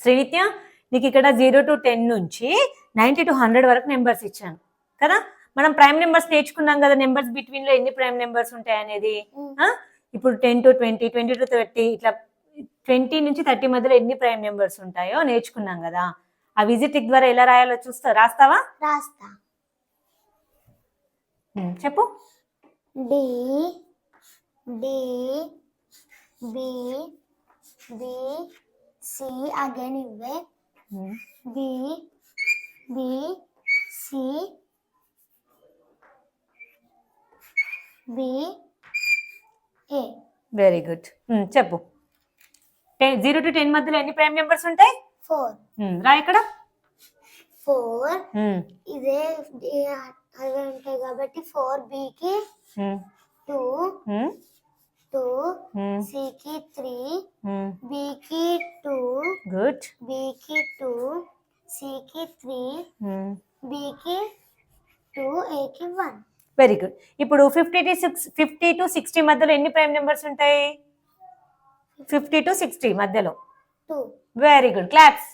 శ్రీనిత్య, నీకు ఇక్కడ 0 to 10 నుంచి 90 to 100 వరకు నెంబర్స్ ఇచ్చాను కదా. మనం ప్రైమ్ నెంబర్స్ నేర్చుకున్నాం కదా, నెంబర్స్ బిట్వీన్ లో ఎన్ని ప్రైమ్ నెంబర్స్ ఉంటాయి అనేది. ఇప్పుడు 10 to 20, 20 to 30, ఇట్లా 20 నుంచి 30 మధ్యలో ఎన్ని ప్రైమ్ నెంబర్స్ ఉంటాయో నేర్చుకున్నాం కదా. ఆ విజిట్ ట్రిక్ ద్వారా ఎలా రాయాలో రాస్తావా? రాస్తా. చెప్పు. D D B B C again ఇవే B B C B A. Very good. చెప్పు. 0 to 10 మధ్యలో ఎన్ని ప్రైమ్ నెంబర్స్ ఉంటాయి? 4. రా ఇక్కడ. 4 ఇదే అవి ఉంటాయి కాబట్టి 4 B కి 2 C కి 3 B కి 2 గుడ్. B కి 2 C కి 3 B కి 2 A కి 1. Very good. ఇప్పుడు 50 to 60 మధ్యలో ఎన్ని ప్రైమ్ నెంబర్స్ ఉంటాయి? 50 to 60 మధ్యలో 2. Very good. క్లాప్స్.